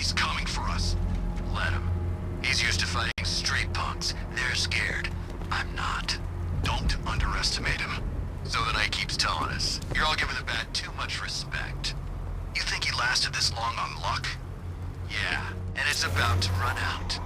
He's coming for us. Let him. He's used to fighting street punks. They're scared. I'm not. Don't underestimate him. So the Knight keeps telling us, you're all giving the Bat too much respect. You think he lasted this long on luck? Yeah, and it's about to run out.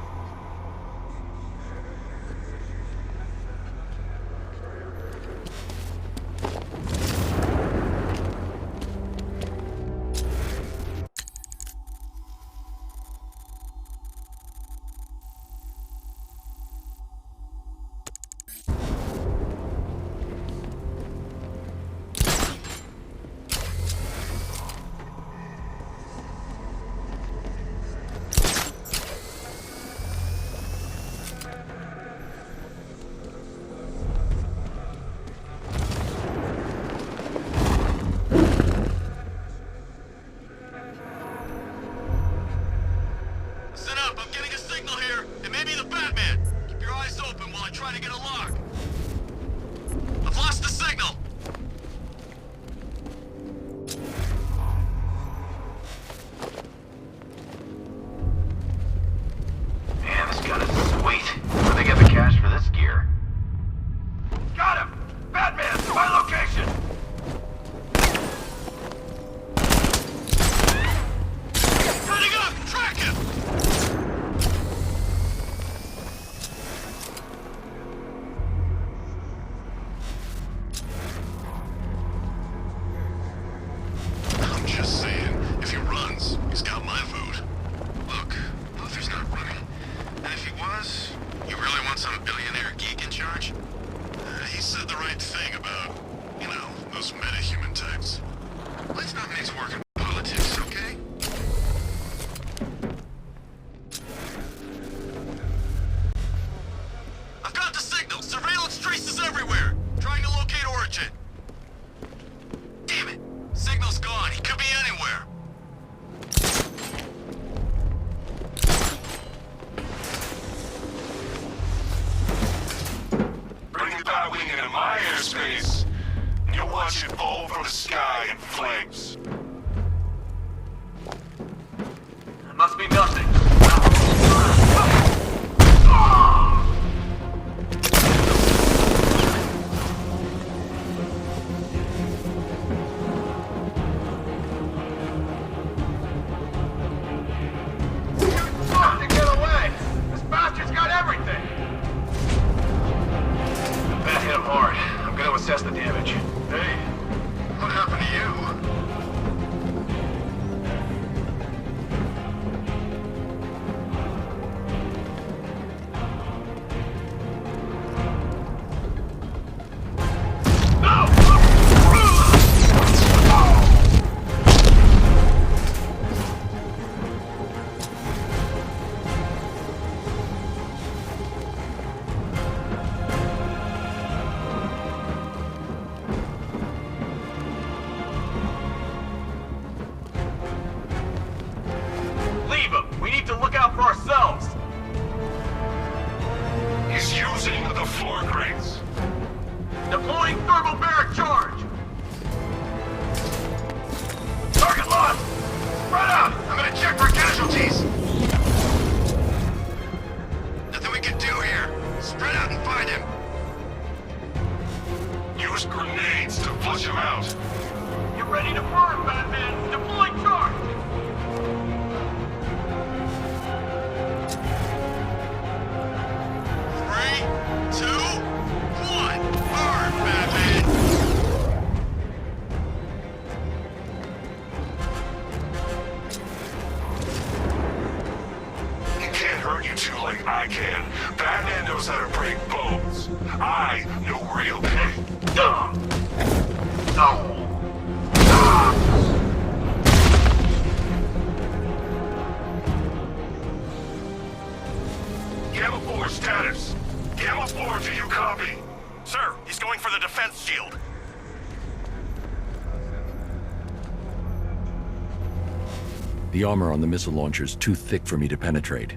The armor on the missile launcher's too thick for me to penetrate.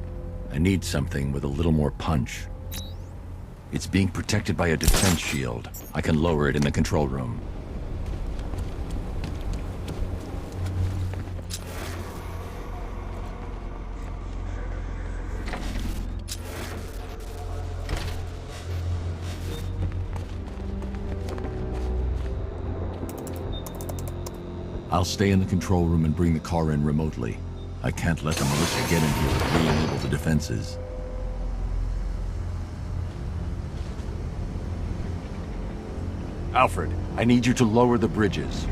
I need something with a little more punch. It's being protected by a defense shield. I can lower it in the control room. I'll stay in the control room and bring the car in remotely. I can't let the militia get in here to re-enable the defenses. Alfred, I need you to lower the bridges.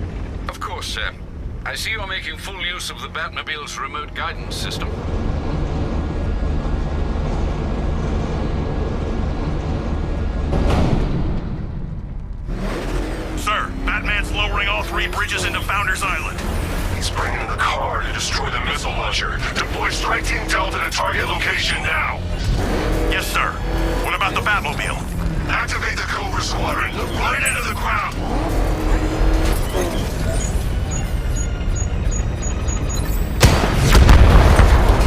Of course, sir. I see you're making full use of the Batmobile's remote guidance system. Sir, Batman's lowering all 3 bridges into Founders Island. He's bringing in the car to destroy the missile launcher. Deploy Strike Team Delta to target location now. Yes, sir. What about the Batmobile? Activate the Cobra Squadron. Run it into the ground.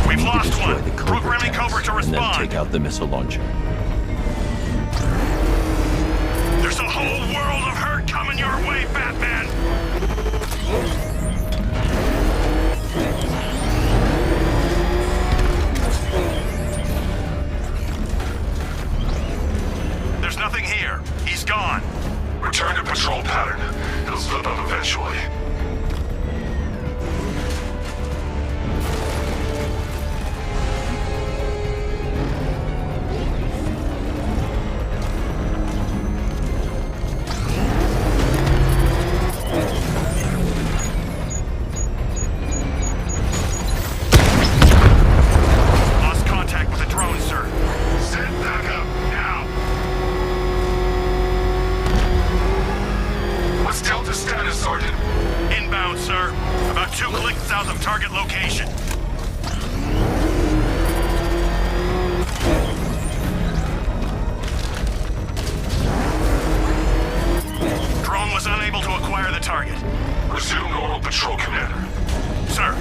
We've You lost destroy one. the Cobra Programming tanks, Cobra to and then respond. take out the missile launcher. There's a whole world of hurt coming your way, Batman! There's nothing here. He's gone. Return to patrol pattern. It'll slip up eventually. Lost contact with a drone, sir. Send backup now. What's Delta status, Sergeant? Inbound, sir. About 2 clicks south of target location. Drone was unable to acquire the target. Resume normal patrol, Commander. Sir.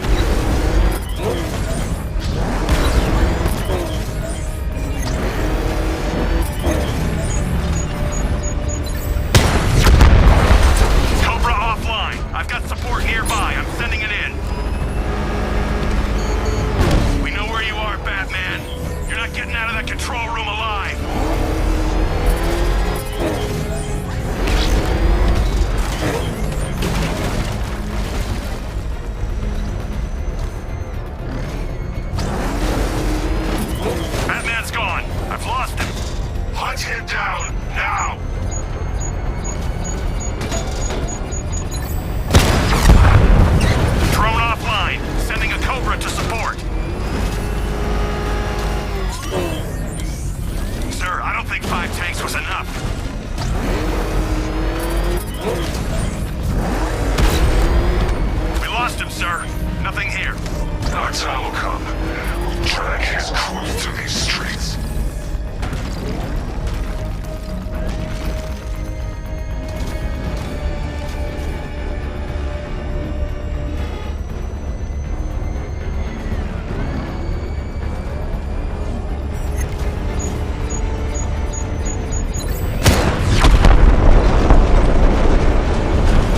Cobra offline. I've got support nearby. I'm sending it in. We know where you are, Batman. You're not getting out of that control room alive. Batman's gone. I've lost him. Hunt him down now. Drone offline. Sending a Cobra to support. Sir, I don't think 5 tanks was enough. We lost him, sir. Nothing here. Our time will come. We'll drag his crew through these streets.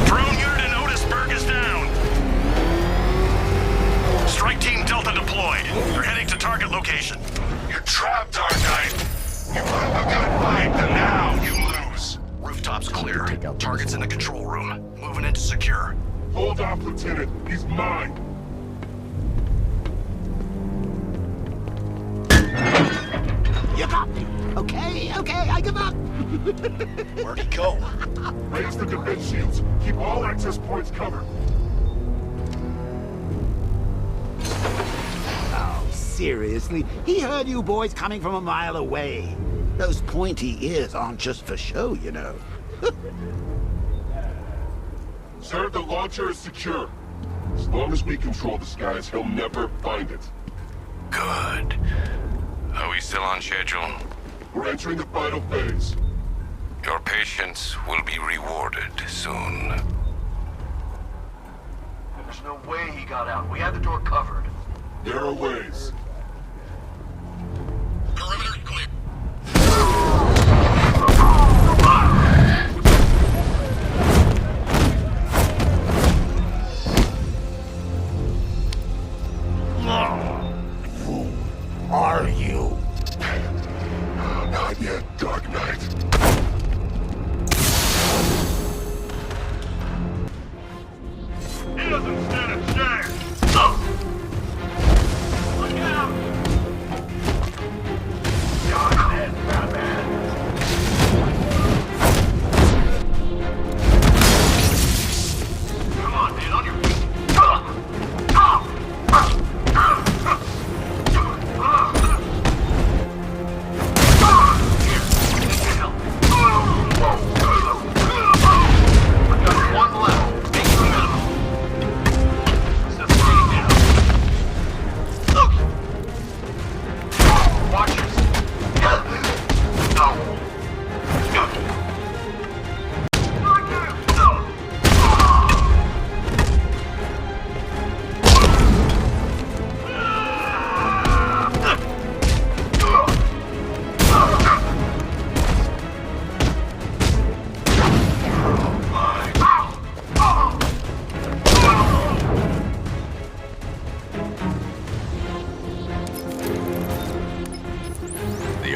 Drone unit in Otisburg is down. Strike Team Delta deployed. They're heading to target location. You're trapped, Dark Knight. You put up a good fight, but now you lose. Rooftops clear. Take out the Target's in the control room. Moving into secure. Hold off, Lieutenant. He's mine. You got me. Okay, I give up. Where'd he go? Raise the defense shields. Keep all access points covered. Oh, seriously? He heard you boys coming from a mile away. Those pointy ears aren't just for show, you know. Sir, the launcher is secure. As long as we control the skies, he'll never find it. Good. Are we still on schedule? We're entering the final phase. Your patience will be rewarded soon. There's no way he got out. We had the door covered. There are ways. Perimeter clear. Who are you? Not yet, Dark Knight. In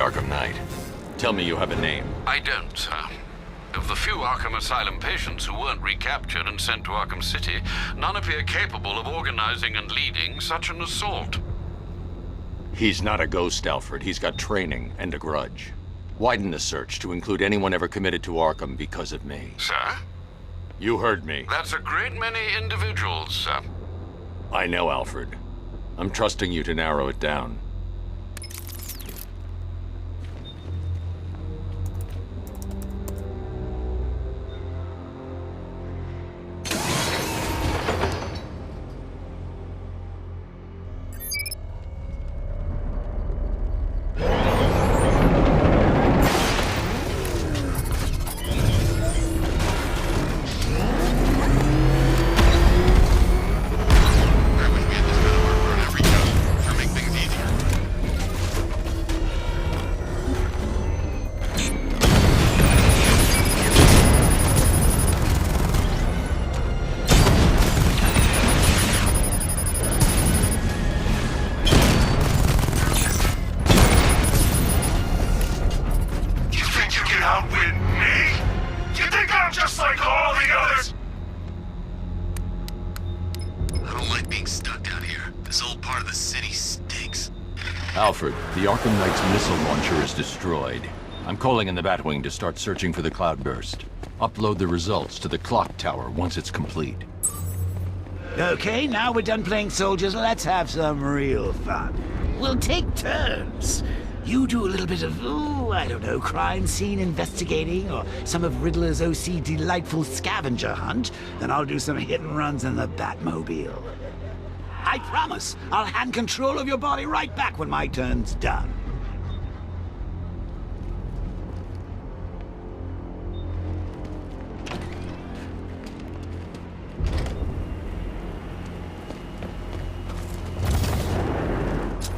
Arkham Knight. Tell me you have a name. I don't, sir. Of the few Arkham Asylum patients who weren't recaptured and sent to Arkham City, none appear capable of organizing and leading such an assault. He's not a ghost, Alfred. He's got training and a grudge. Widen the search to include anyone ever committed to Arkham because of me. Sir? You heard me. That's a great many individuals, sir. I know, Alfred. I'm trusting you to narrow it down. Alfred, the Arkham Knight's missile launcher is destroyed. I'm calling in the Batwing to start searching for the cloudburst. Upload the results to the clock tower once it's complete. Okay, now we're done playing soldiers, let's have some real fun. We'll take turns. You do a little bit of, I don't know, crime scene investigating, or some of Riddler's OC delightful scavenger hunt, then I'll do some hit and runs in the Batmobile. I promise, I'll hand control of your body right back when my turn's done.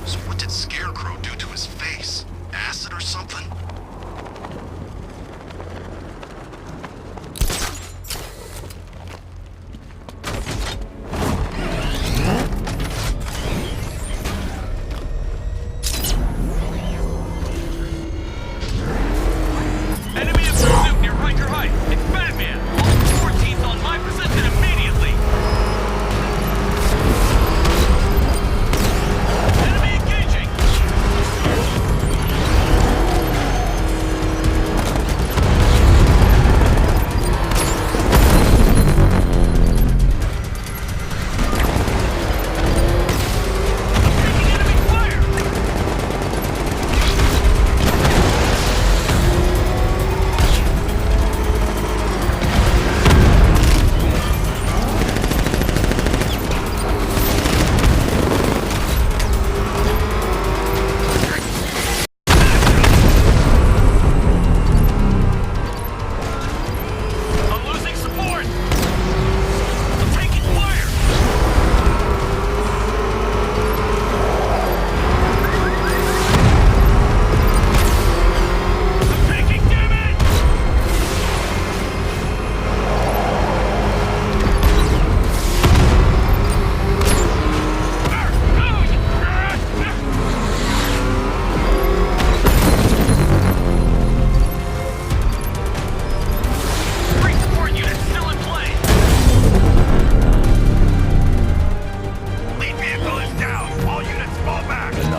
So what did Scarecrow do to his face? Acid or something?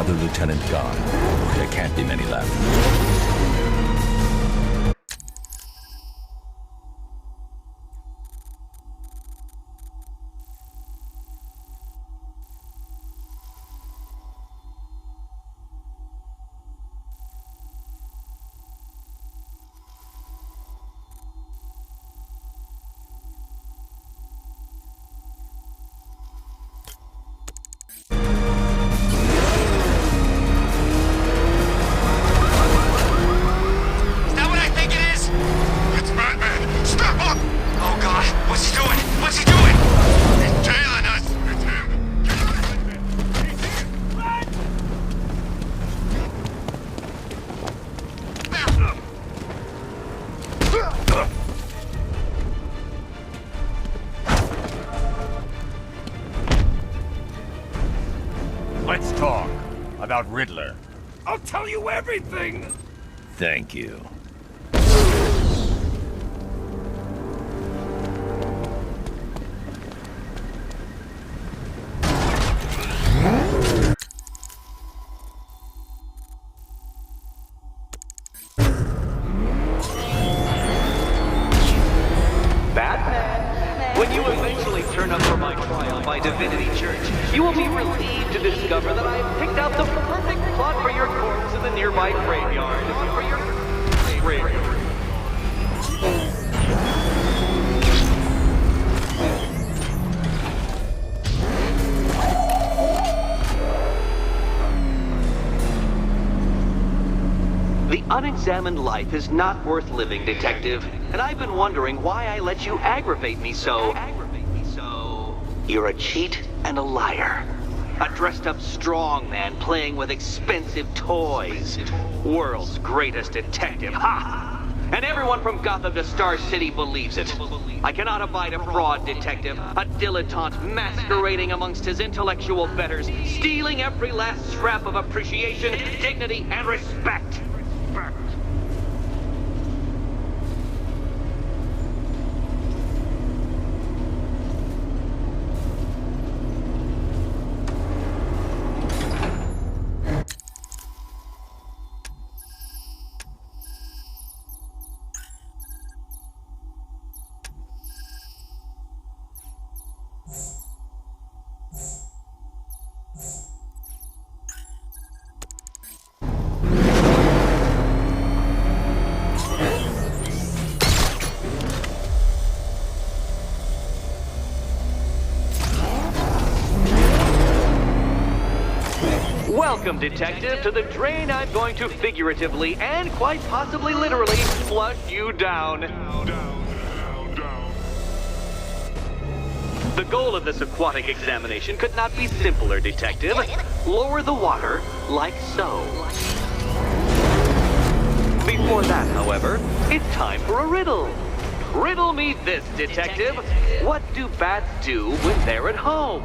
Lieutenant gone. There can't be many left. Let's talk about Riddler. I'll tell you everything! Thank you. Batman, when you eventually turn up for my trial by Divinity Church, you will be relieved to discover that I have picked out the perfect plot for your corpse in the nearby graveyard. For your graveyard. The unexamined life is not worth living, Detective. And I've been wondering why I let you aggravate me so. You're a cheat and a liar. A dressed-up strongman playing with expensive toys. World's greatest detective. Ha! And everyone from Gotham to Star City believes it. I cannot abide a fraud detective, a dilettante masquerading amongst his intellectual betters, stealing every last scrap of appreciation, dignity, and respect. Welcome, Detective, to the drain I'm going to figuratively and quite possibly literally flush you down. The goal of this aquatic examination could not be simpler, Detective. Lower the water like so. Before that, however, it's time for a riddle. Riddle me this, Detective. What do bats do when they're at home?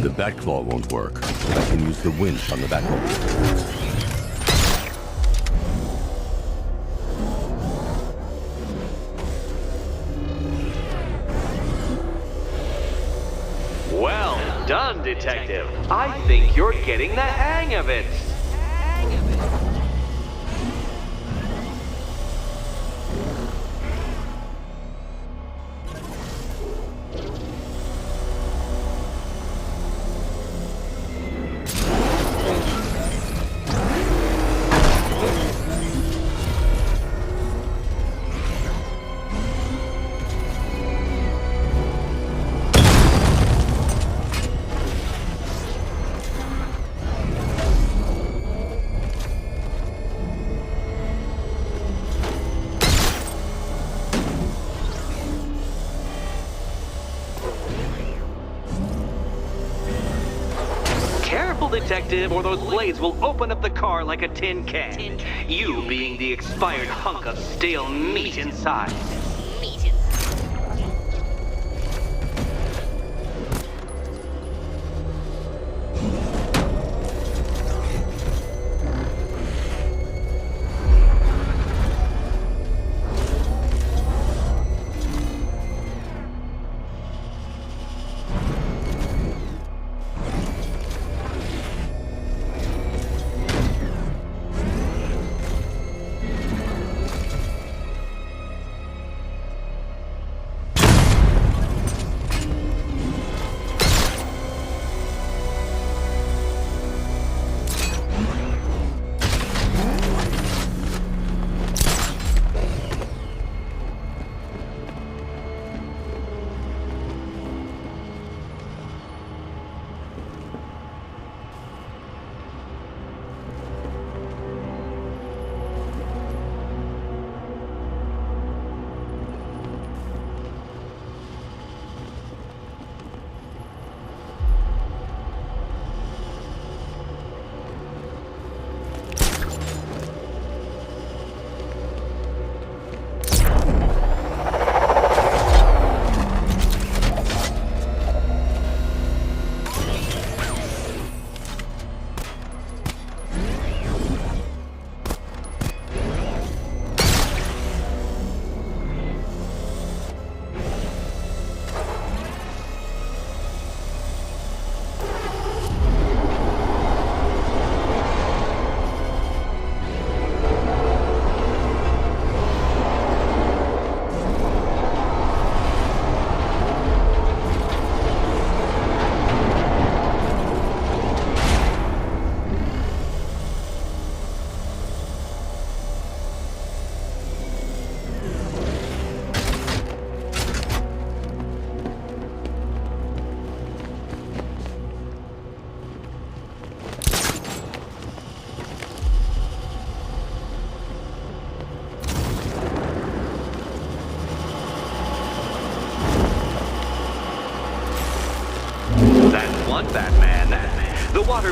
The Batclaw won't work, but I can use the winch on the Batmobile. Well done, Detective. I think you're getting the hang of it. Detective, or those blades will open up the car like a tin can. You being the expired hunk of stale meat inside.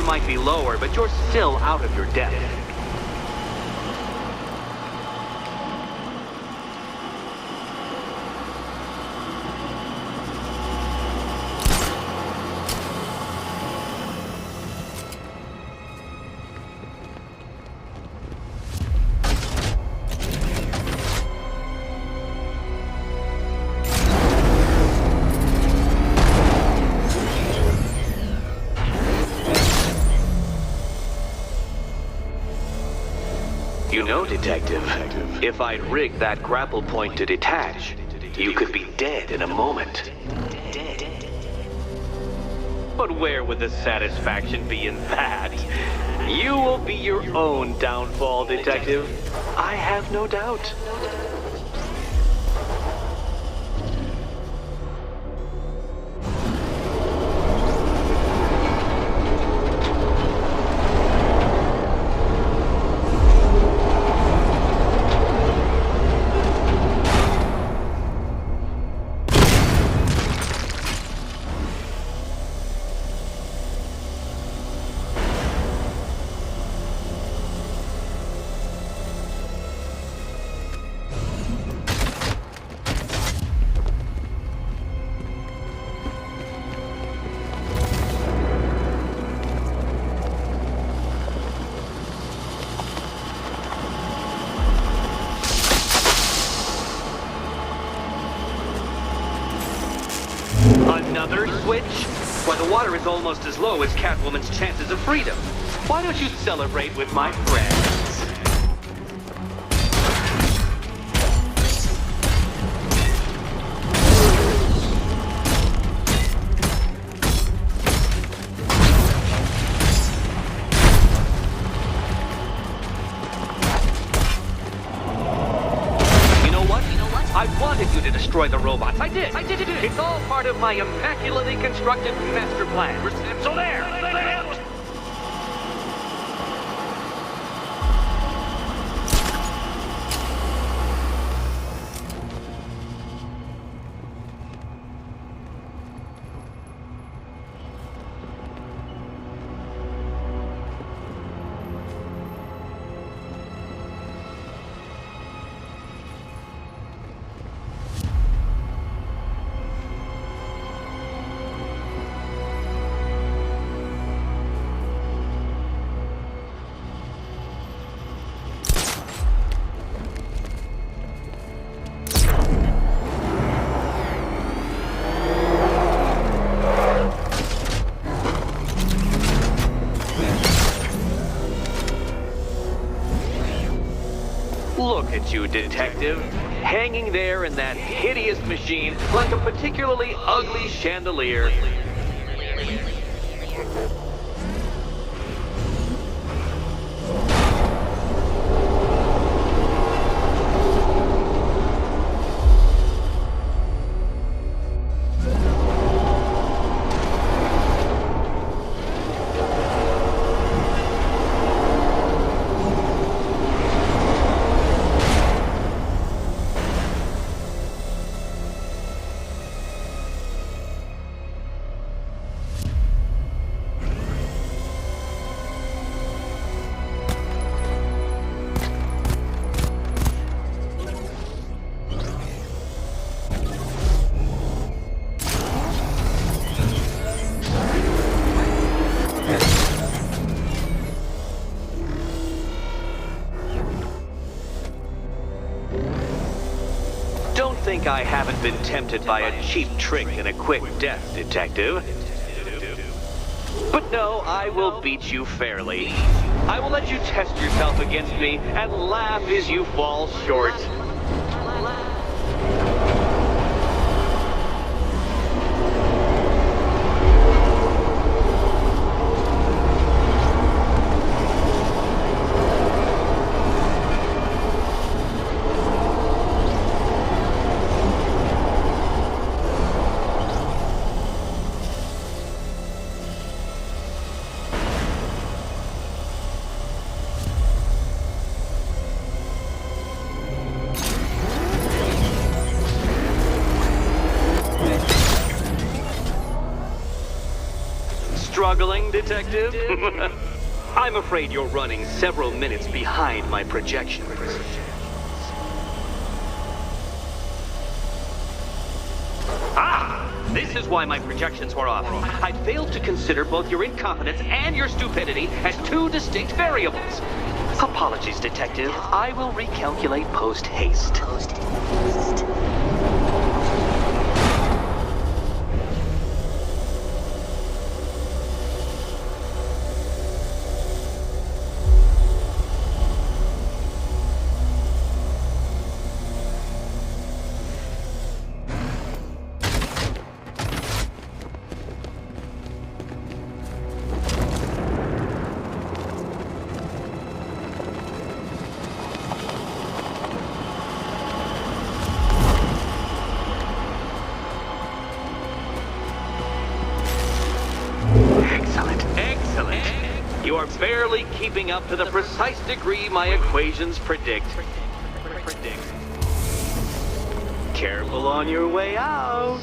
pressure might be lower, but you're still out of your depth. You know, Detective, if I'd rigged that grapple point to detach, you could be dead in a moment. But where would the satisfaction be in that? You will be your own downfall, Detective. I have no doubt. Another switch? Why, the water is almost as low as Catwoman's chances of freedom. Why don't you celebrate with my friends? I wanted you to destroy the robots. I did. It's all part of my immaculately constructed master plan. So there. Look at you, Detective. Hanging there in that hideous machine like a particularly ugly chandelier. Don't think I haven't been tempted by a cheap trick and a quick death, Detective. But no, I will beat you fairly. I will let you test yourself against me and laugh as you fall short. struggling, Detective? I'm afraid you're running several minutes behind my projections. This is why my projections were off. I failed to consider both your incompetence and your stupidity as two distinct variables. Apologies, Detective. I will recalculate post-haste. Excellent. You are barely keeping up to the precise degree my equations predict. Careful on your way out.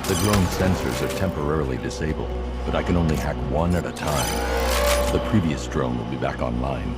The drone sensors are temporarily disabled, but I can only hack one at a time. The previous drone will be back online.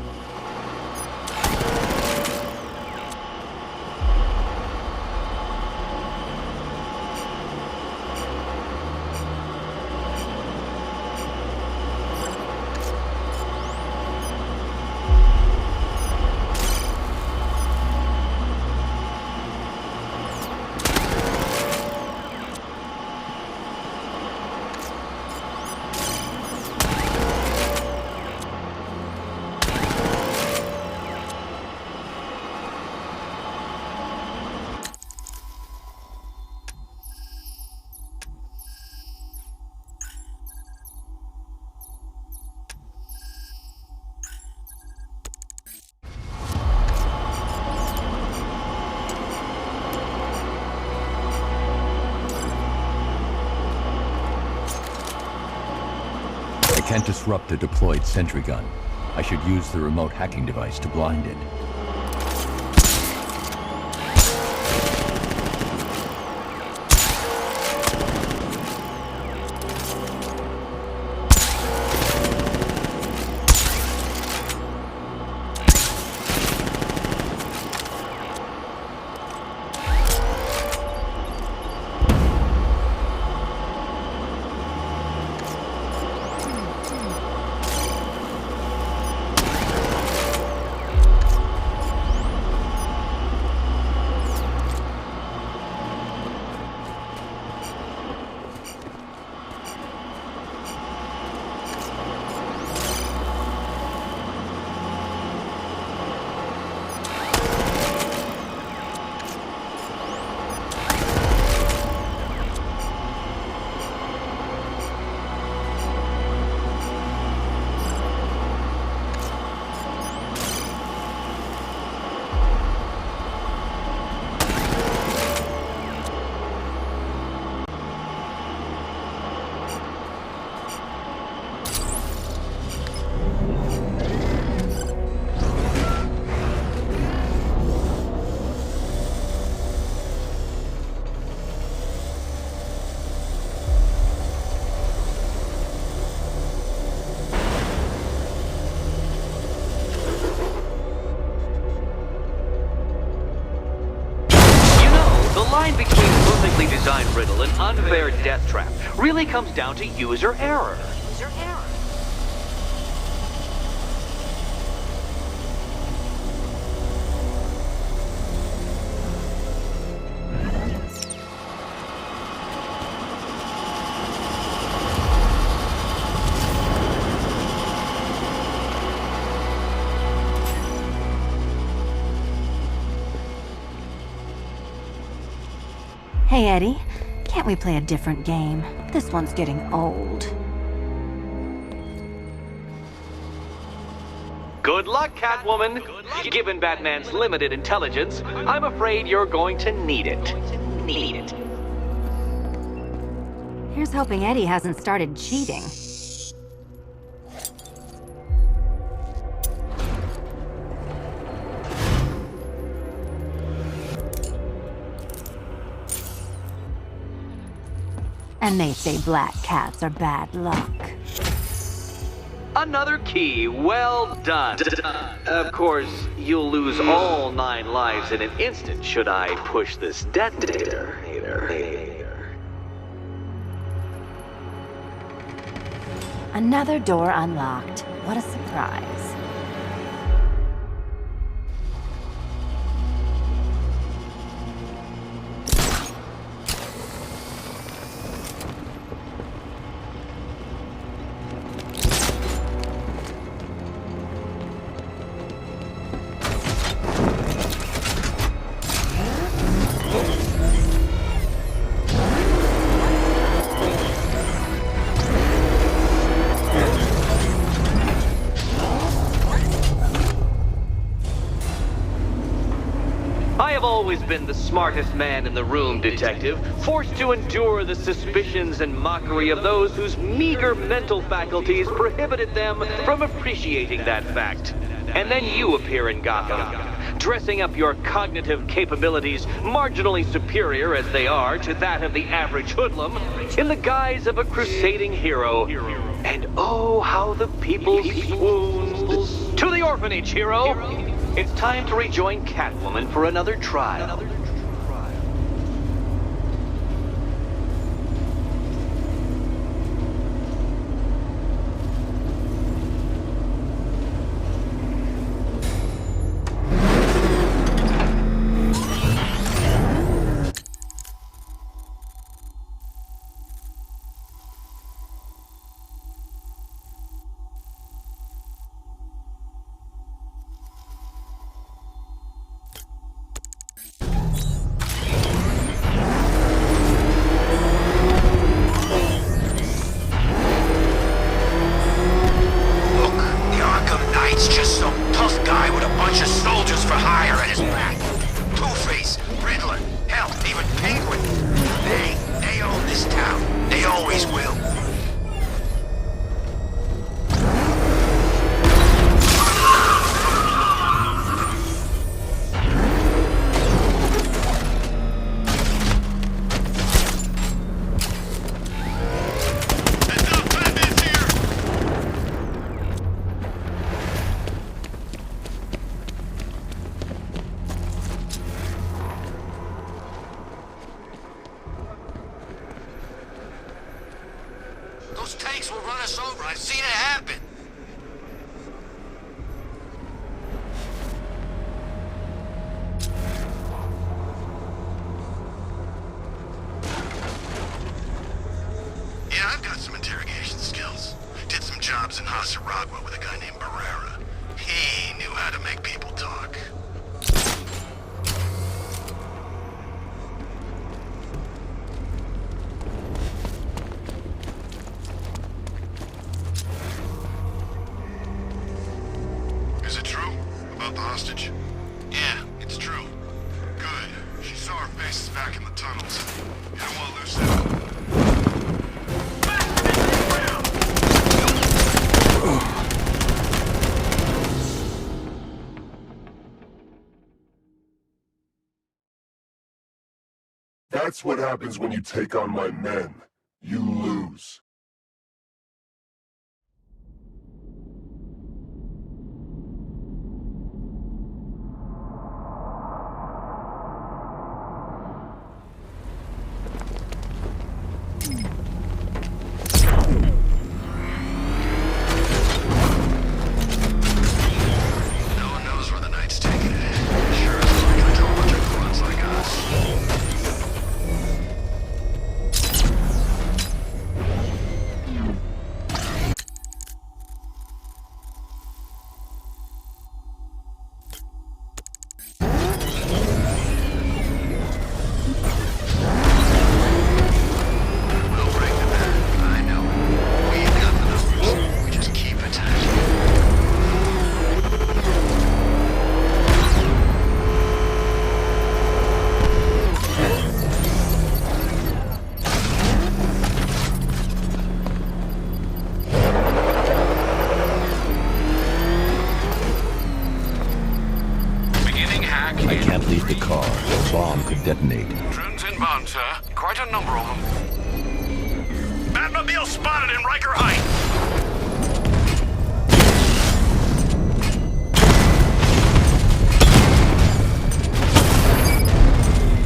I can't disrupt the deployed sentry gun. I should use the remote hacking device to blind it. The line between perfectly designed riddle and unfair death trap really comes down to user error. Hey, Eddie. Can't we play a different game? This one's getting old. Good luck, Catwoman. Given Batman's limited intelligence, I'm afraid you're going to need it. Here's hoping Eddie hasn't started cheating. And they say black cats are bad luck. Another key, well done. Of course, you'll lose all 9 lives in an instant should I push this detonator. Another door unlocked. What a surprise. I have always been the smartest man in the room, Detective, forced to endure the suspicions and mockery of those whose meager mental faculties prohibited them from appreciating that fact. And then you appear in Gotham, dressing up your cognitive capabilities, marginally superior as they are to that of the average hoodlum, in the guise of a crusading hero. And oh, how the people swoon. To the orphanage, hero! It's time to rejoin Catwoman for another trial. Those tanks will run us over. I've seen it happen. Yeah, I've got some interrogation skills. Did some jobs in Hasaragua with a guy named Barrera. He knew how to make people talk. Is it true about the hostage? Yeah, it's true. Good. She saw our faces back in the tunnels. You don't want to lose that. That's what happens when you take on my men. You lose. No one knows where the Knight's taking it. Sure as hell gonna tell a bunch of grunts like us. We'll break the back. I know. We've got the numbers. We just keep attacking. Beginning hack. I can't leave the car. The bomb could detonate. Drones inbound, sir. Quite a number of them. spotted in Riker Heights.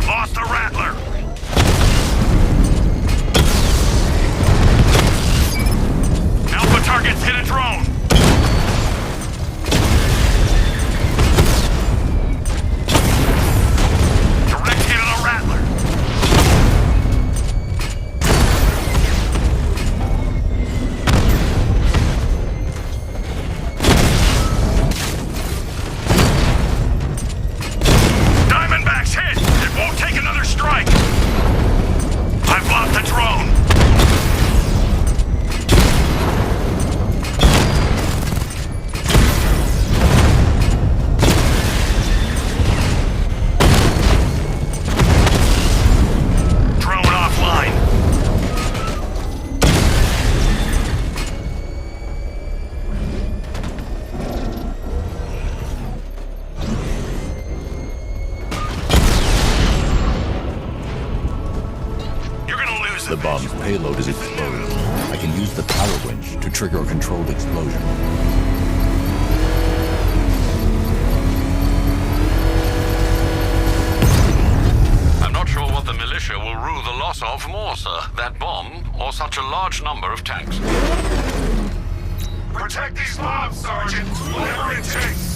Lost the Rattler. Alpha targets hit a drone. Direct hit of the Rattler. Diamondback's hit. It won't take another strike. I've blocked the drone. Drone offline. You're gonna lose The bomb's payload is exploded. I can use the power winch to trigger a controlled explosion. I'm not sure what the militia will rue the loss of more, sir. That bomb, or such a large number of tanks. Protect these bombs, Sergeant. Whatever it takes.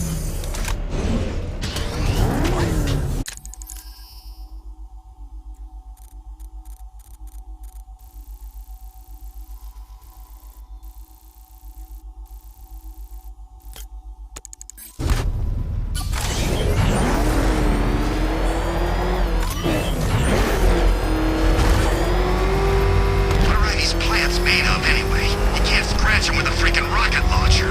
What are these plants made of anyway? You can't scratch them with a freaking rocket launcher.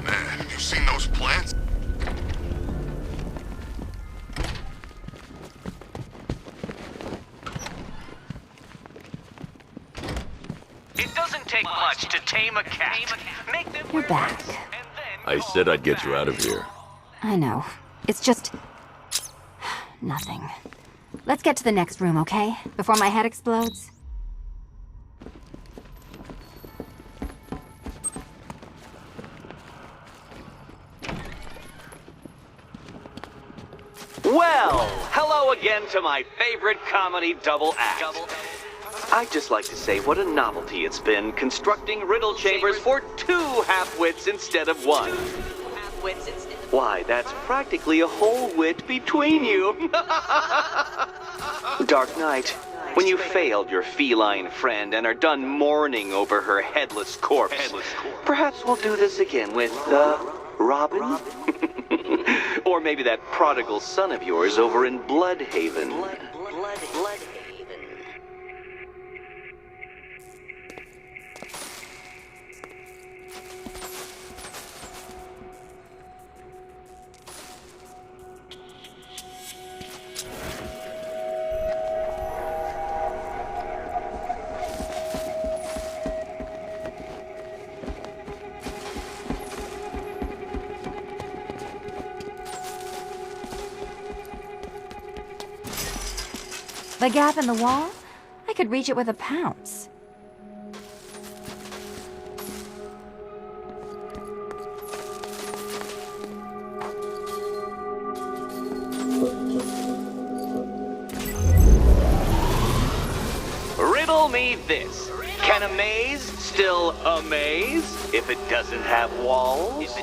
Man, you seen those plants? It doesn't take much to tame a cat. Make them You're back. I said I'd get you out of here. I know. It's just... nothing. Let's get to the next room, okay? Before my head explodes. Well, hello again to my favorite comedy double act. I'd just like to say what a novelty it's been constructing riddle chambers for 2 half-wits instead of 1. Why, that's practically a whole wit between you. Dark Knight, when you failed your feline friend and are done mourning over her headless corpse, perhaps we'll do this again with, Robin? Or maybe that prodigal son of yours over in Bloodhaven. The gap in the wall? I could reach it with a pounce. Riddle me this. Can a maze still amaze if it doesn't have walls?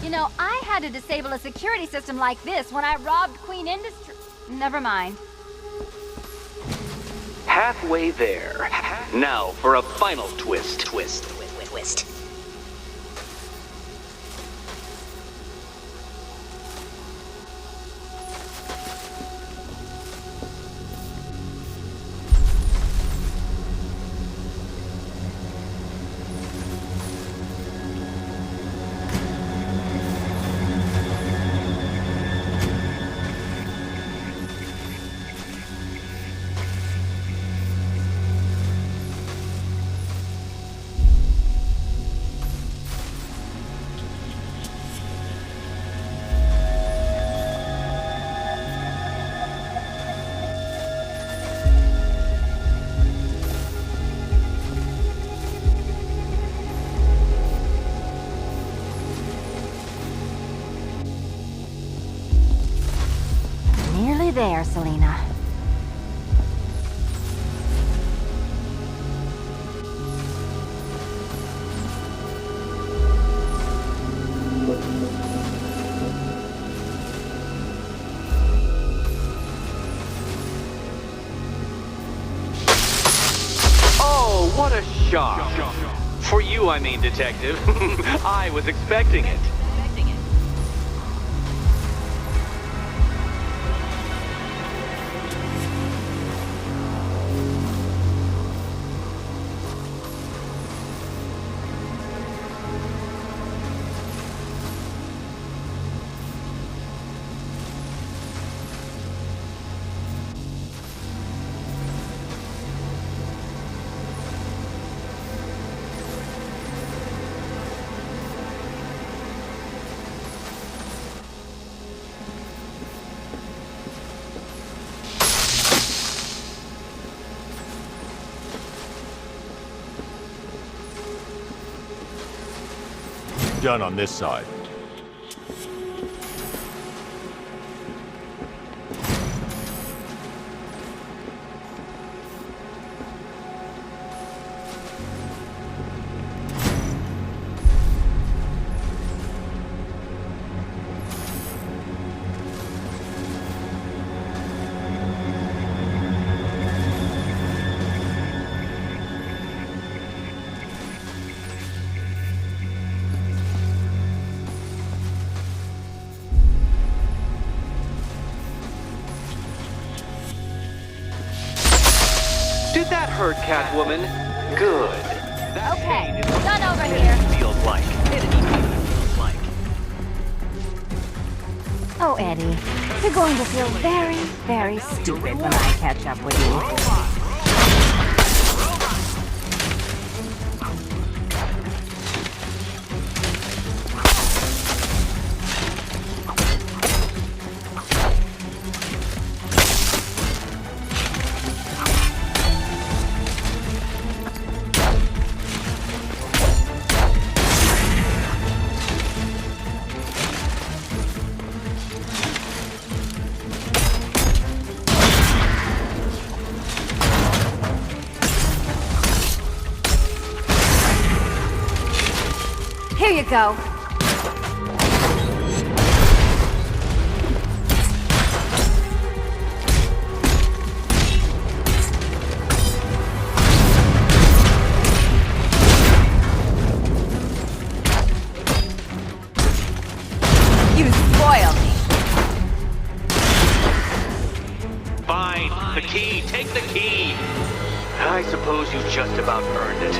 You know, I had to disable a security system like this when I robbed Queen Industry. Never mind. Halfway there. Now for a final twist. Twist. Nearly there, Selena. Oh, what a shock. For you, I mean, Detective. I was expecting it. Done on this side. Did that hurt, Catwoman? Good. That Okay, pain is what done over insanity here. feels like. Insanity feels like. Oh, Eddie, you're going to feel very, very stupid when I catch up with you. Here you go. You spoiled me. Fine. The key. Take the key. I suppose you just about earned it.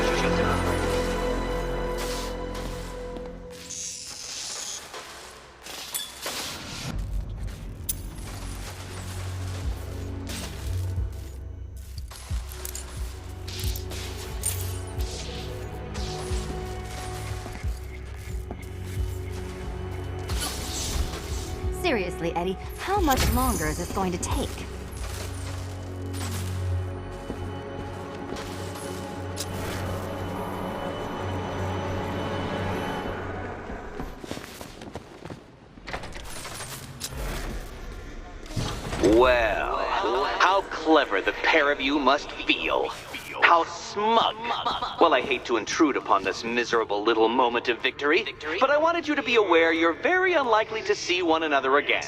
Seriously, Eddie, how much longer is this going to take? Well, how clever the pair of you must feel. How smug. Well, I hate to intrude upon this miserable little moment of victory, but I wanted you to be aware you're very unlikely to see one another again.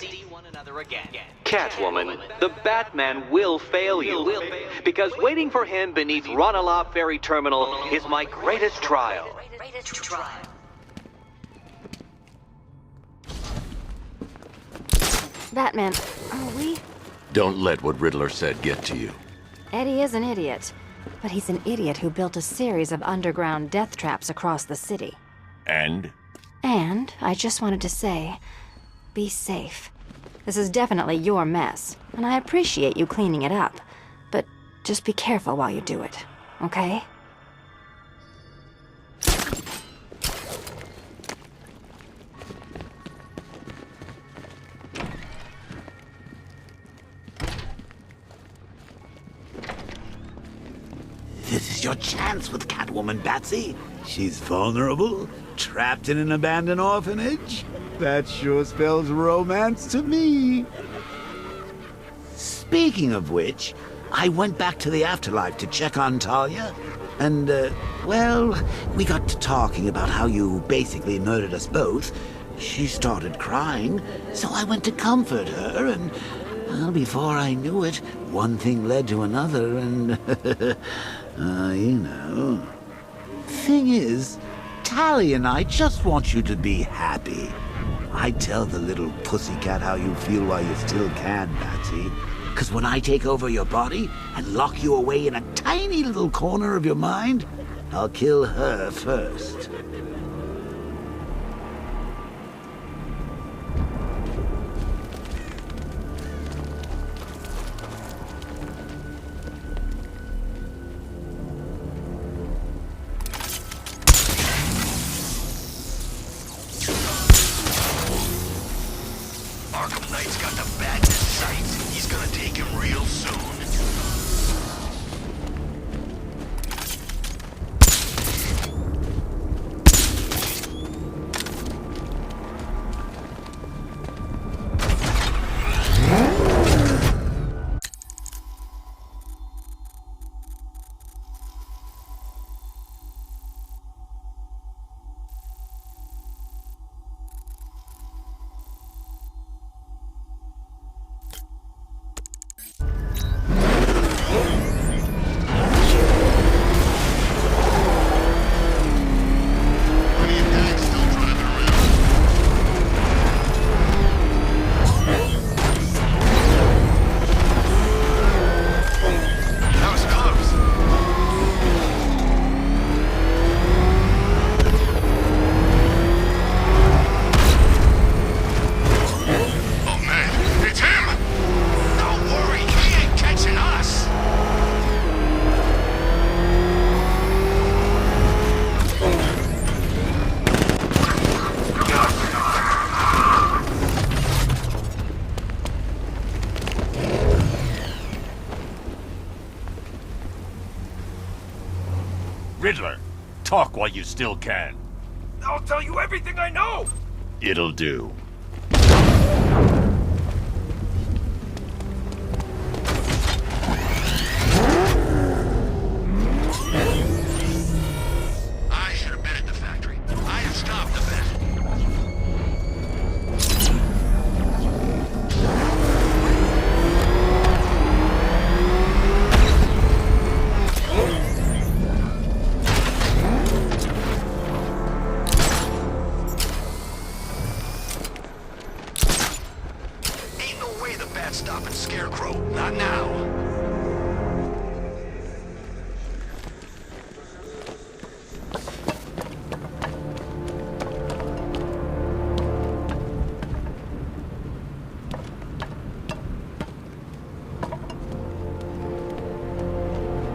Catwoman, the Batman will fail you, because waiting for him beneath Ronalop Ferry Terminal is my greatest trial. Batman, are we? Don't let what Riddler said get to you. Eddie is an idiot, but he's an idiot who built a series of underground death traps across the city. And? And I just wanted to say, be safe. This is definitely your mess, and I appreciate you cleaning it up, but just be careful while you do it, okay? This is your chance with Catwoman, Batsy. She's vulnerable, trapped in an abandoned orphanage. That sure spells romance to me. Speaking of which, I went back to the afterlife to check on Talia, and, well, we got to talking about how you basically murdered us both. She started crying, so I went to comfort her, and, well, before I knew it, one thing led to another, and, you know. Thing is, Talia and I just want you to be happy. I tell the little pussycat how you feel while you still can, Batsy. 'Cause when I take over your body and lock you away in a tiny little corner of your mind, I'll kill her first. Arkham Knight's got the bat in his sights. He's gonna take him real soon. Riddler, talk while you still can. I'll tell you everything I know! It'll do. I should have been at the factory. I have stopped the bet. Ain't no way the bat's stopping Scarecrow. Not now.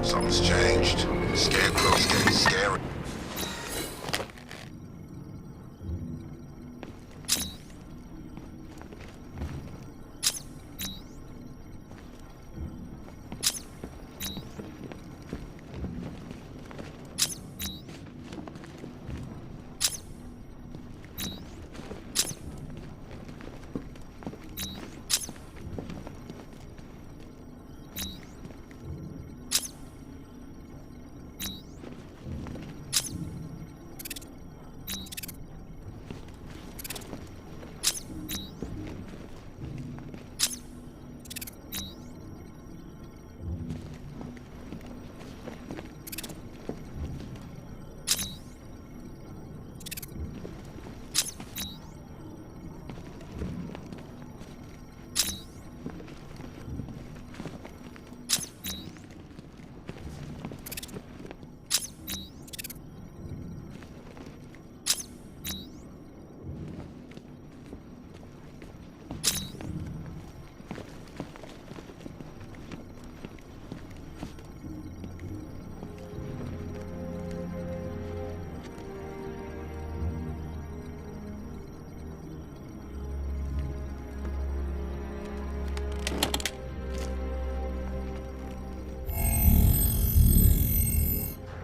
Something's changed. Scarecrow's getting scary.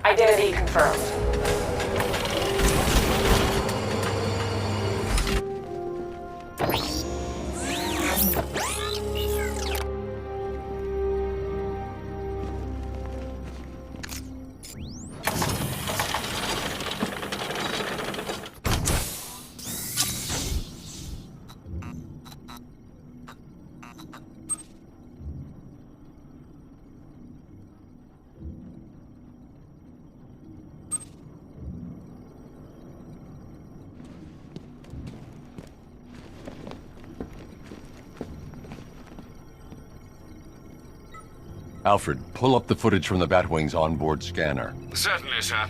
Identity confirmed. Alfred, pull up the footage from the Batwing's onboard scanner. Certainly, sir.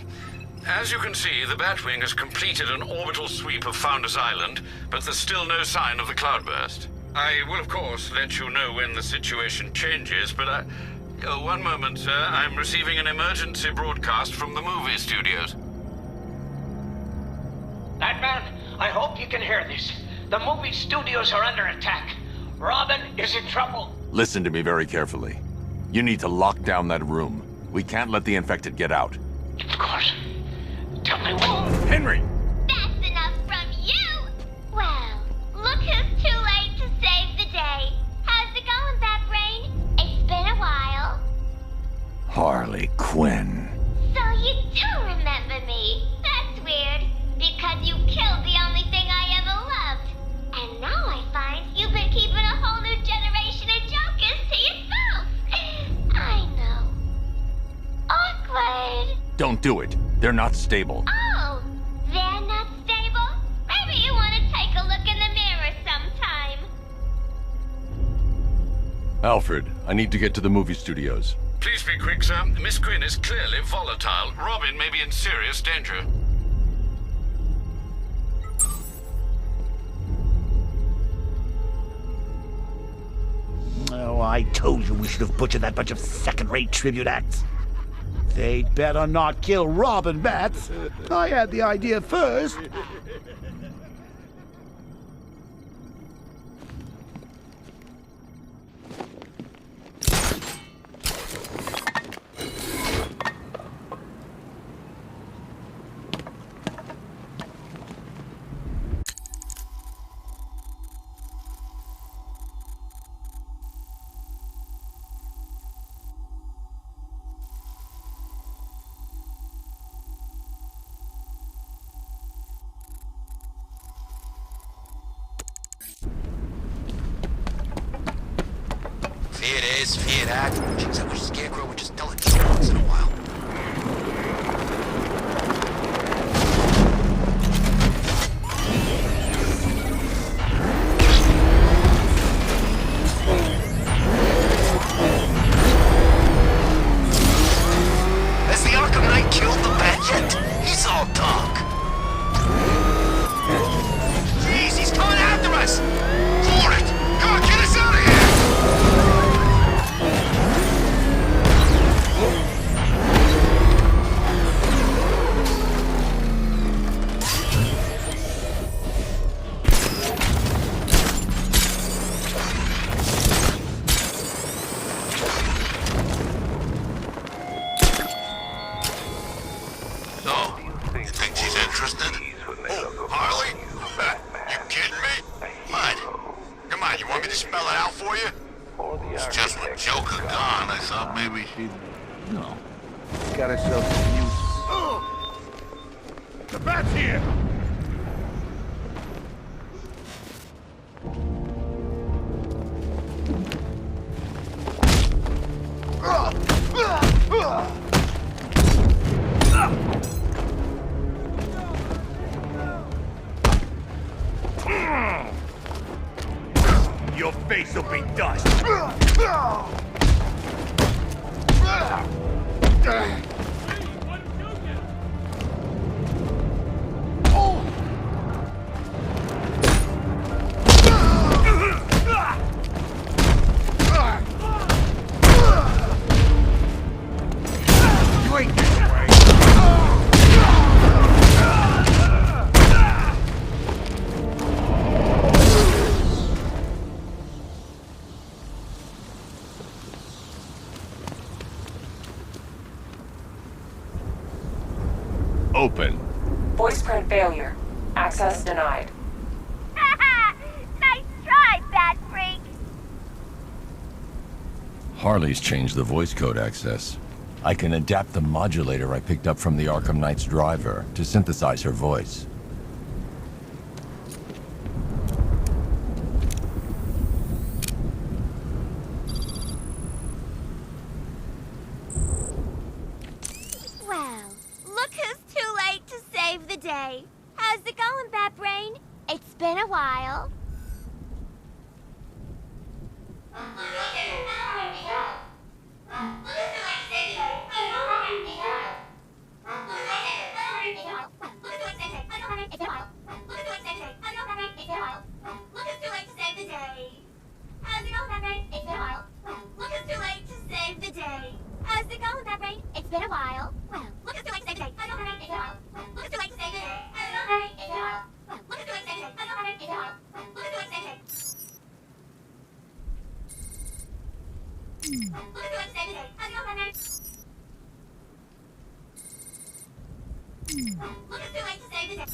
As you can see, the Batwing has completed an orbital sweep of Founders Island, but there's still no sign of the cloudburst. I will, of course, let you know when the situation changes, but one moment, sir. I'm receiving an emergency broadcast from the movie studios. Batman, I hope you can hear this. The movie studios are under attack. Robin is in trouble. Listen to me very carefully. You need to lock down that room. We can't let the infected get out. Of course. Tell me what... Henry! That's enough from you! Well, look who's too late to save the day. How's it going, Batbrain? It's been a while. Harley Quinn. So you do remember me. That's weird, because you killed the only thing I ever loved. And now I find you've been keeping a whole new generation of Jokers to yourself. I know. Awkward. Don't do it. They're not stable. Oh, they're not stable? Maybe you want to take a look in the mirror sometime. Alfred, I need to get to the movie studios. Please be quick, sir. Miss Quinn is clearly volatile. Robin may be in serious danger. Oh, I told you we should have butchered that bunch of second-rate tribute acts. They'd better not kill Robin Bats. I had the idea first. Fear that. Jeez, I wish Scarecrow would just tell a joke once in a while. Has the Arkham Knight killed the Bat yet? He's all talk. Jeez, he's coming after us! For it! Come on, get us out of here! No. Got ourselves some use. The Bat's here! Your face will be dust. Oh! open. Voice print failure. Access denied. Nice try, Bat Freak! Harley's changed the voice code access. I can adapt the modulator I picked up from the Arkham Knight's driver to synthesize her voice. Well, look who's too late to save the day. How's it going, Bat Brain? It's been a while. How's it going, Bat Brain? It's been a while. Well, look who's too late to save the day. It's been a while. Look who's too late to save the day. It's been a while. Look who's too late to save the day. It's been a while. Look who's too late to save the day. Look who's too late to save the day. How's it going, Bat Brain? Look who's too late to save the day.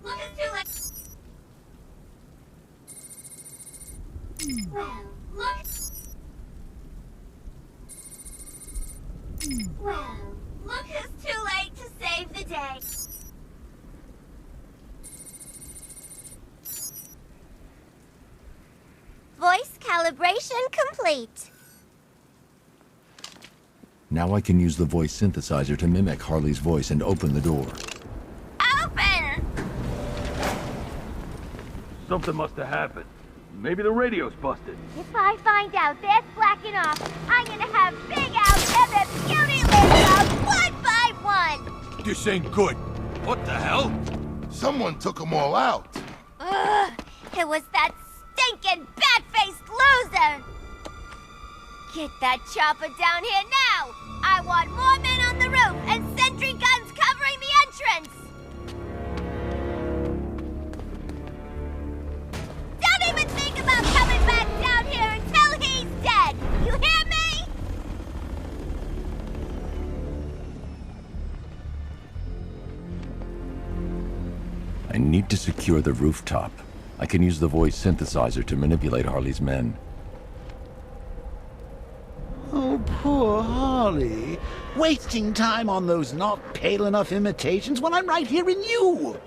Look who's too late. Well, look. Well, look who's too late to save the day. Voice calibration complete. Now I can use the voice synthesizer to mimic Harley's voice and open the door. Open! Something must have happened. Maybe the radio's busted. If I find out they're slacking off, I'm gonna have Big Al tear their beauty lids off one by one! This ain't good. What the hell? Someone took them all out. Ugh, it was that stinking bat-faced loser! Get that chopper down here now! I want more men on the roof and sentry guns covering the entrance! Don't even think about coming back down here until he's dead! You hear me? I need to secure the rooftop. I can use the voice synthesizer to manipulate Harley's men. Oh, poor Harley. Wasting time on those not pale enough imitations when I'm right here in you.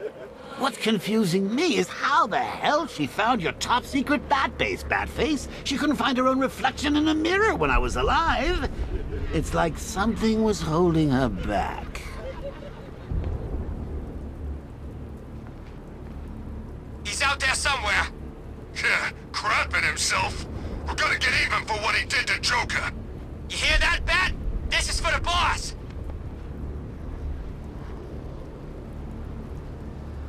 What's confusing me is how the hell she found your top secret bat base, Batface. She couldn't find her own reflection in a mirror when I was alive. It's like something was holding her back. He's out there somewhere. Yeah, crapping himself. We're gonna get even for what he did to Joker. You hear that, Bat? This is for the boss.